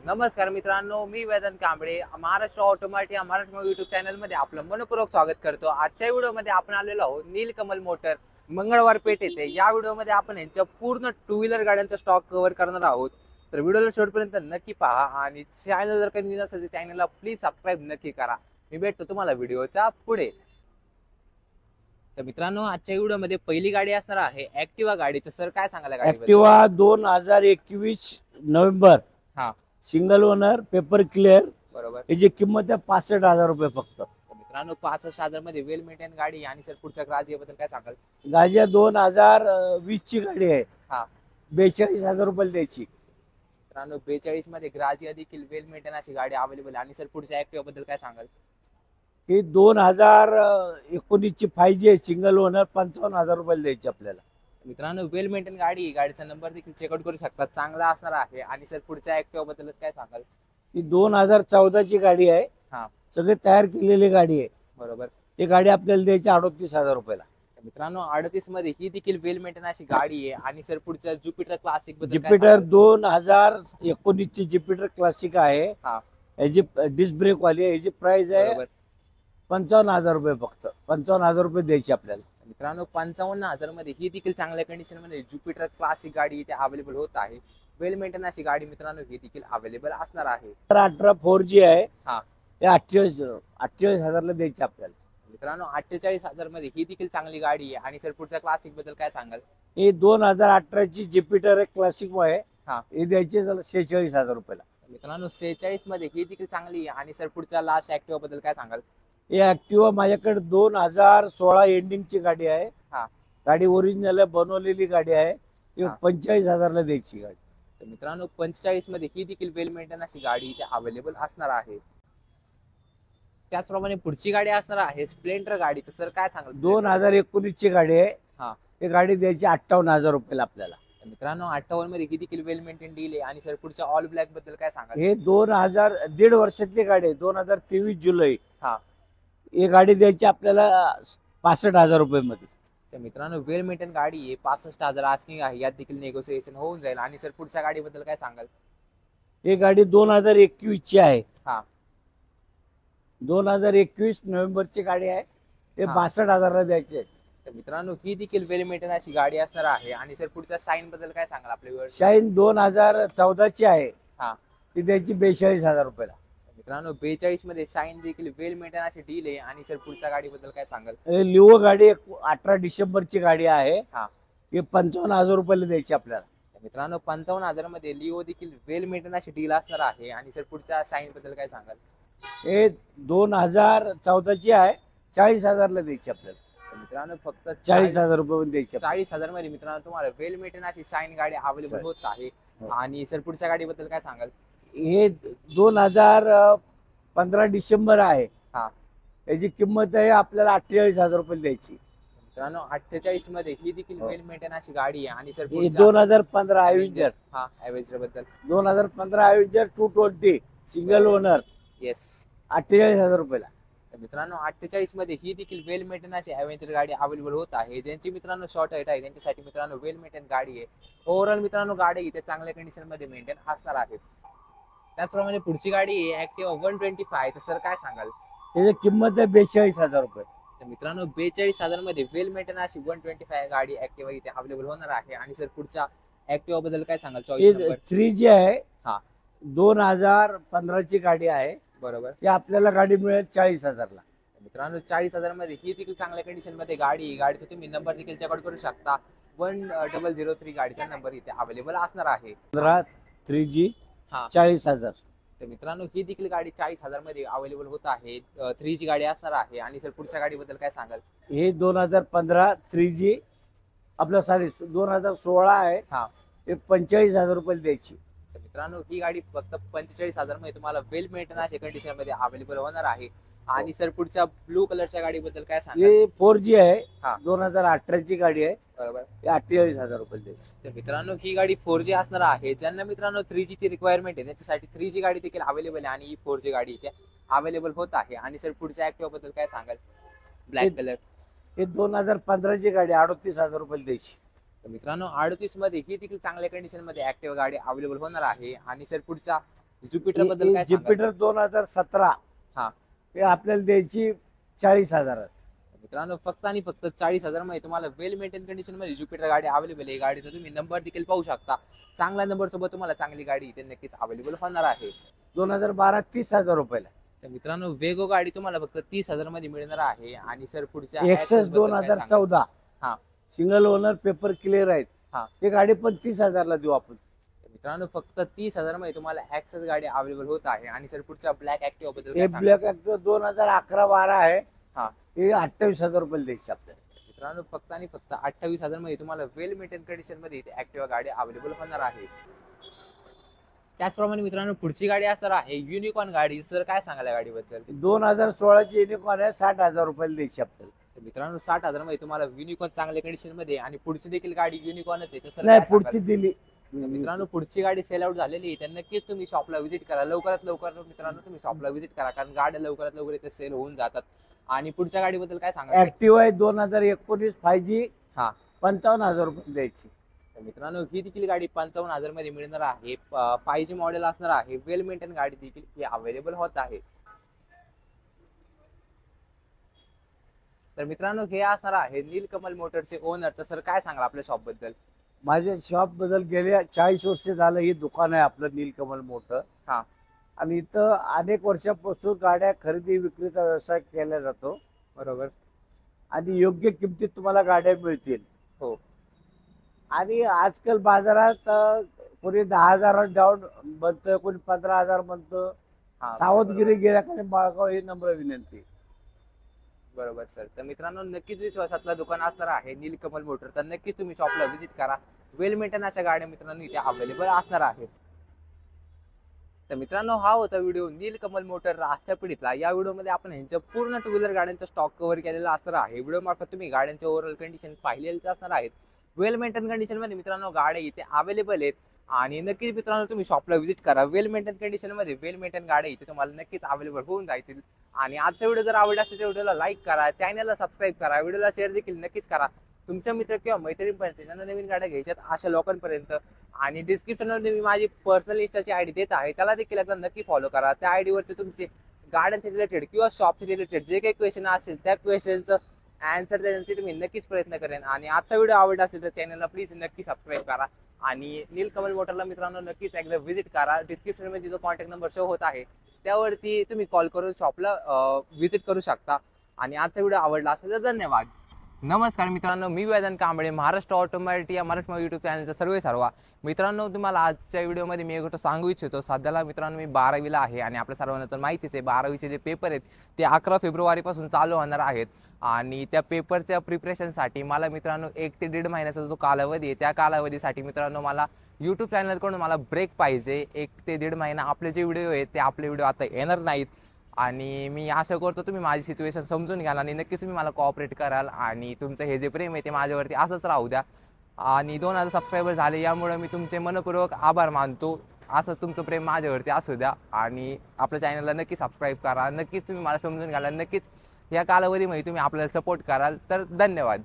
नमस्कार मित्रांनो, मी Vedant Kamble Maharashtra automatic Marathi YouTube channel मध्ये आपलं मनपूर्वक स्वागत करतो। आजच्या व्हिडिओ मध्ये आपण आलेलो आहोत नीलकमल मोटर मंगळवार पेठ येथे। या व्हिडिओ मध्ये आपण यांच्या पूर्ण टू व्हीलर गाड्यांचा स्टॉक कव्हर करणार आहोत, तर व्हिडिओला शेवटपर्यंत नक्की पहा आणि चॅनल जर काही नसेल तर चॅनलला प्लीज सबस्क्राइब नक्की करा। मी भेटतो तुम्हाला व्हिडिओच्या पुढे। तर मित्रांनो, आजच्या व्हिडिओ मध्ये पहिली गाडी असणार आहे ऍक्टिवा गाडीचं। सर काय सांगायला गाडी? ऍक्टिवा 2021 नोव्हेंबर, हा, सिंगल ओनर, पेपर क्लिअर। बरोबर। याची किंमत आहे 65,000 रुपये फक्त। मित्रांनो 65,000 मध्ये वेल मेंटेन गाडी आणि सर पुढच्या ग्राजियाबद्दल काय सांगाल? गाजिया 2020 ची गाडी आहे, हा, 42,000 रुपये द्यायची। मित्रांनो 42 मध्ये ग्राजिया देखील वेल मेंटेन अशी गाडी अवेलेबल आणि सर पुढच्या ऍक्टिवा बद्दल काय सांगाल? ही 2019 ची 5G आहे, सिंगल ओनर, 55,000 रुपये द्यायची आपल्याला। मित्रांनो वेल मेंटेन गाडी, गाडीचा नंबर देखील चेकआउट करू शकता, चांगला असणार आहे। आणि सर पुढच्या ऍक्टिवा बद्दल काय सांगाल? ही 2014 ची गाडी आहे, हा, सगळे तयार केलेली गाडी आहे। बरोबर। ही गाडी आपल्याला द्यायची 38,000 रुपयाला। मित्रांनो 38 मध्ये ही देखील वेल मेंटेन अशी गाडी आहे। आणि सर पुढच्या ज्युपिटर क्लासिक बद्दल ज्युपिटर 2019 ची ज्युपिटर क्लासिक आहे, हा, याची डिस्क ब्रेक वाली आहे। याची प्राइस आहे 55,000 रुपये फक्त। 55,000 रुपये द्यायची आपल्याला। मित्रांनो 55,000 मध्ये ही देखील चांगल्या कंडिशन मध्ये ज्युपिटर क्लासिक गाडी इथे अवेलेबल होत आहे। वेल मेंटेन अशी गाडी मित्रांनो ही देखील अवेलेबल असणार आहे। 18 4G आहे, हा, हे 48,000 ला द्यायची आपल्याला। मित्रांनो 48,000 मध्ये ही देखील चांगली गाडी आहे। आणि सर पुढच्या क्लासिक बद्दल काय सांगाल? हे 2018 ची ज्युपिटर एक क्लासिक आहे, हा, हे द्यायचे 46,000 रुपयाला। मित्रांनो 46 मध्ये ही देखील चांगली आहे। आणि सर पुढच्या लास्ट ऍक्टिवा बद्दल काय सांगाल? हे ऍक्टिवा माझ्याकडे 2016 एंडिंग ची गाडी आहे, हा, गाडी ओरिजिनल बनवलेली गाडी आहे। ही 45,000 ला द्यायची गाडी। तर मित्रांनो 45 मध्ये ही देखील वेल मेंटेन अशी गाडी इथे अवेलेबल असणार आहे। त्याचप्रमाणे पुढची गाडी असणार आहे स्प्लेंडर गाडीचं। सर काय सांगाल? 2019 ची गाडी आहे, हा, ही गाडी द्यायची 58,000 रुपयाला आपल्याला। मित्रांनो 58 मध्ये ही देखील वेल मेंटेन डील आहे। आणि सर पुढच्या ऑल ब्लॅक बद्दल काय सांगाल? हे 1.5 वर्षातली गाडी आहे, 2023 जुलै। हा, ही गाडी द्यायची आपल्याला 65,000 रुपये मध्ये। तर मित्रांनो वेल मेंटेन गाडी आहे, 65,000 आस्किंग आहे, यात देखील नेगोसिएशन होऊन जाईल। आणि सर पुढच्या गाडीबद्दल काय सांगाल? ही गाडी 2021 ची आहे, हा, 2021 नोव्हेंबर ची गाडी आहे, ते 62,000 ला द्यायचे। तर मित्रांनो ही देखील वेल मेंटेन अशी गाडी असणार आहे। आणि सर पुढच्या शाईन बद्दल काय सांगाल आपल्या? शाईन 2014 ची आहे, हा, ती द्यायची 42,000 रुपयाला। मित्रांनो 42 मध्ये शाईन देखील वेल मेंटेन अशी डील आहे। आणि सर पुढच्या गाडीबद्दल काय सांगाल? लिओ गाडी 18 डिसेंबर ची गाडी आहे, हा, ही 55,000 रुपयाला द्यायची आपल्याला। मित्रांनो 55,000 मध्ये लिओ देखील वेल मेंटेन अशी डील असणार आहे। आणि सर पुढच्या शाईन बद्दल काय सांगाल? हे 2014 ची आहे, 40,000 ला द्यायची आपल्याला। मित्रांनो फक्त 40,000 रुपये द्यायची। 40,000 मध्ये मित्रांनो तुम्हाला वेल मेंटेन अशी शाईन गाडी अवेलेबल होत आहे। आणि सर पुढच्या गाडीबद्दल काय सांगाल? हे 2015 डिसेंबर आहे, हा, याची किंमत आहे आपल्याला 48,000 रुपये द्यायची। मित्रांनो 48 मध्ये ही देखील वेल मेंटेन अशी गाडी आहे। आणि सर हे 2015 अवेंजर, हा, अवेंजर बद्दल 2015 अवेंजर 220 सिंगल ओनर, येस, 48,000 रुपयाला। तर मित्रांनो 48 मध्ये ही देखील वेल मेंटेन अशी अवेंजर गाडी अवेलेबल होत आहे। ज्यांची मित्रांनो शॉर्ट हाईट आहे त्यांच्यासाठी मित्रांनो वेल मेंटेन गाडी आहे। ओव्हरऑल मित्रांनो गाडी इथे चांगल्या कंडिशन मध्ये मेंटेन असणार आहे। त्याचप्रमाणे पुढची गाडी आहे ऍक्टिवा 125। तर सर काय सांगाल? त्याची किंमत आहे 42,000 रुपये। तर मित्रांनो 42,000 मध्ये वेल मेंटेन अशी 125 गाडी ऍक्टिवा इथे अवेलेबल होणार आहे। आणि सर पुढच्या ऍक्टिवा बद्दल काय सांगाल? 3G आहे, हा, 2015 ची गाडी आहे, बरोबर। ती आपल्याला गाडी मिळेल 40,000 ला। मित्रांनो 40,000 मध्ये ही देखील चांगल्या कंडिशन मध्ये गाडी, गाडीचा तुम्ही नंबर देखील चेकआउट करू शकता। 1003 गाडीचा नंबर इथे अवेलेबल असणार आहे। 3G, हा, 40,000। तर मित्रांनो ही देखील गाडी 40,000 मध्ये अवेलेबल होत आहे। 3G गाडी असणार आहे। आणि सर पुढच्या गाडीबद्दल काय सांगाल? हे 2015 3G आपलं 2016 आहे, हा, ते 45,000 रुपये द्यायची। तर मित्रांनो ही गाडी फक्त 45,000 मध्ये तुम्हाला वेल मेंटेन अशा कंडिशन मध्ये अवेलेबल होणार आहे। आणि सर पुढच्या ब्लू कलरच्या गाडीबद्दल काय सांगाल? हे 4G आहे, हा, 2018 ची गाडी आहे, बरोबर, हे 48,000 रुपये द्यायची। तर मित्रांनो ही गाडी 4G असणार आहे। ज्यांना मित्रांनो 3G ची रिक्वायरमेंट आहे त्यांच्यासाठी 3G गाडी देखील अवेलेबल आहे। आणि ही 4G गाडी इथे अवेलेबल होत आहे। आणि सर पुढच्या ऍक्टिवा बद्दल काय सांगाल? ब्लॅक कलर, हे 2015 ची गाडी 38,000 रुपये द्यायची। तर मित्रांनो 38 मध्ये ही देखील चांगल्या कंडिशन मध्ये ऍक्टिवा गाडी अवेलेबल होणार आहे। आणि सर पुढचा ज्युपिटर बद्दल काय सांगाल? ज्युपिटर 2017 हा. हे आपल्याला द्यायची 40,000. मित्रांनो फक्त आणि फक्त 40,000 मध्ये तुम्हाला वेल मेंटेन कंडिशन मध्ये ज्युपिटर गाडी अवेलेबल आहे. गाडीचा तुम्ही नंबर देखील पाहू शकता. चांगल्या नंबर सोबत तुम्हाला चांगली गाडी इथे नक्कीच अवेलेबल होणार आहे. 2012 30,000 रुपयाला. तर मित्रांनो वेगो गाडी तुम्हाला फक्त 30,000 मध्ये मिळणार आहे. आणि सर पुढच्या एक्सेस 2014 हा. सिंगल ओनर पेपर क्लिअर आहेत. हा. ते गाडी पण 30,000 ला देऊ आपण. मित्रांनो फक्त 30,000 मध्ये तुम्हाला ऍक्सेस गाडी अवेलेबल होत आहे. आणि सर पुढच्या ब्लॅक ऍक्टिव्हा बद्दल हे काय सांगाल? ब्लॅक ऍक्टिव्हा 2011-12 आहे. हा. हे 28,000 रुपयाला द्यायची आपल्याला. मित्रांनो फक्त आणि फक्त 28,000 मध्ये तुम्हाला वेल मेंटेन कंडिशन मध्ये इथे ऍक्टिव्हा गाडी अवेलेबल होणार आहे. त्याचप्रमाणे मित्रांनो पुढची गाडी असणार आहे युनिकॉर्न गाडी. सर काय सांगाल या गाडीबद्दल? 2016 ची युनिकॉर्न आहे. 60,000 रुपयाला द्यायची आपल्याला. तर मित्रांनो 60,000 मध्ये तुम्हाला युनिकॉर्न चांगल्या कंडिशन मध्ये आणि पुढची देखील गाडी युनिकॉर्नच आहे. तर सर नाही काय पुढची सांगाल? दिली. तर मित्रांनो पुढची गाडी सेल आउट झालेली आहे. तर नक्कीच तुम्ही शॉपला व्हिजिट करा. लवकरात लवकर मित्रांनो तुम्ही शॉपला व्हिजिट करा, कारण गाड्या लवकरात लवकर इथे सेल होऊन जातात. आणि पुढच्या गाडीबद्दल काय सांगा? ऍक्टिव्हा आहे 2019 5G. हा. 55,000 रुपये द्यायची. तर मित्रांनो ही देखील गाडी 55,000 मध्ये मिळणार आहे. 5G मॉडेल असणार आहे. वेल मेंटेन गाडी देखील ही अवेलेबल होत आहे. तर मित्रांनो हे असणार आहे नीलकमल मोटरचे ओनर. तर सर काय सांगाल आपल्या शॉप बद्दल? माझ्या शॉप बद्दल गेल्या 40 वर्ष झालं हे दुकान आहे आपलं नीलकमल मोटर. हा. आणि इथं अनेक वर्षापासून गाड्या खरेदी विक्रीचा व्यवसाय केला जातो. बरोबर. आणि योग्य किमतीत तुम्हाला गाड्या मिळतील. हो. आणि आजकाल बाजारात कोणी 10,000 डाऊन म्हणतं, कोणी 15,000 म्हणतं. हा, सावधगिरी गिऱ्हाईकाने बाळगाव ही नम्र विनंती. बरोबर सर. तर मित्रांनो नक्कीच विश्वासातलं दुकान असणार आहे नीलकमल मोटर. तर नक्कीच तुम्ही शॉपला व्हिजिट करा. वेल मेंटेन अशा गाड्या मित्रांनो इथे अवेलेबल असणार आहेत. तर मित्रांनो हा होता व्हिडिओ नीलकमल मोटर राष्ट्रपीठला. या व्हिडिओमध्ये आपण यांच्या पूर्ण टू व्हीलर गाड्यांचा स्टॉक कव्हर केलेला असणार आहे. व्हिडिओ मार्फत तुम्ही गाड्यांचे ओव्हरऑल कंडिशन पाहिलेले असणार आहेत. वेल मेंटेन कंडिशन मध्ये मित्रांनो गाड्या इथे अवेलेबल आहेत. आणि नक्कीच मित्रांनो तुम्ही शॉपला व्हिजिट करा. वेल मेंटेन कंडिशन मध्ये वेल मेंटेन गाड्या इथे तुम्हाला नक्कीच अवेलेबल होऊन जातील. आणि आजचा व्हिडिओ जर आवडला असेल तर व्हिडिओला लाईक करा, चॅनलला सबस्क्राईब करा, व्हिडिओला शेअर देखील नक्कीच करा तुमच्या मित्र किंवा मैत्रिणीपर्यंत ज्यांना नवीन गाड्या घ्यायच्यात अशा लोकांपर्यंत. आणि डिस्क्रिप्शनमध्ये मी माझी पर्सनल इंस्टाची आयडी देत आहे, त्याला देखील एकदा नक्की फॉलो करा. त्या आयडीवरती तुमचे गाड्यांचे रिलेटेड किंवा शॉपचे रिलेटेड जे काही क्वेश्चन असेल त्या क्वेश्चनचं आन्सर देण्याचे तुम्ही नक्कीच प्रयत्न करेन. आणि आजचा व्हिडिओ आवडला असेल तर चॅनलला प्लीज नक्की सबस्क्राईब करा. आणि नीलकमल मोटरला मित्रांनो नक्कीच एकदा व्हिजिट करा. डिस्क्रिप्शनमध्ये जो कॉन्टॅक्ट नंबर शो होत आहे त्यावरती तुम्ही कॉल करून शॉपला व्हिजिट करू शकता. आणि आजचा व्हिडिओ आवडला असेल तर धन्यवाद. नमस्कार मित्रांनो, मी वेदांत कांबळे, महाराष्ट्र ऑटोमॅटिक या मराठी यूट्यूब चॅनलचा सर्व मित्रांनो. तुम्हाला आजच्या व्हिडिओमध्ये मी एक गोष्ट सांगू इच्छितो. सध्याला मित्रांनो मी 12वीला आहे आणि आपल्या सर्वांना तर माहितीच आहे 12वीचे जे पेपर आहेत ते 11 फेब्रुवारीपासून चालू होणार आहेत. आणि त्या पेपरच्या प्रिपरेशनसाठी मला मित्रांनो 1 ते 1.5 महिन्याचा जो कालावधी आहे त्या कालावधीसाठी मित्रांनो मला यूट्यूब चॅनलकडून मला ब्रेक पाहिजे. 1 ते 1.5 महिना आपले जे व्हिडिओ आहेत ते आपले व्हिडिओ आता येणार नाहीत. आणि मी आशा करतो तुम्ही माझी सिच्युएशन समजून घ्याल आणि नक्कीच तुम्ही मला कोऑपरेट कराल. आणि तुमचं हे जे प्रेम आहे ते माझ्यावरती असंच राहू द्या. आणि 2,000 सबस्क्रायबर झाले यामुळे मी तुमचे मनपूर्वक आभार मानतो. असं तुमचं प्रेम माझ्यावरती असू द्या. आणि आपल्या चॅनलला नक्की सबस्क्राईब करा. नक्कीच तुम्ही मला समजून घ्याल. नक्कीच या कालावधीमध्ये तुम्ही आपल्याला सपोर्ट कराल. तर धन्यवाद.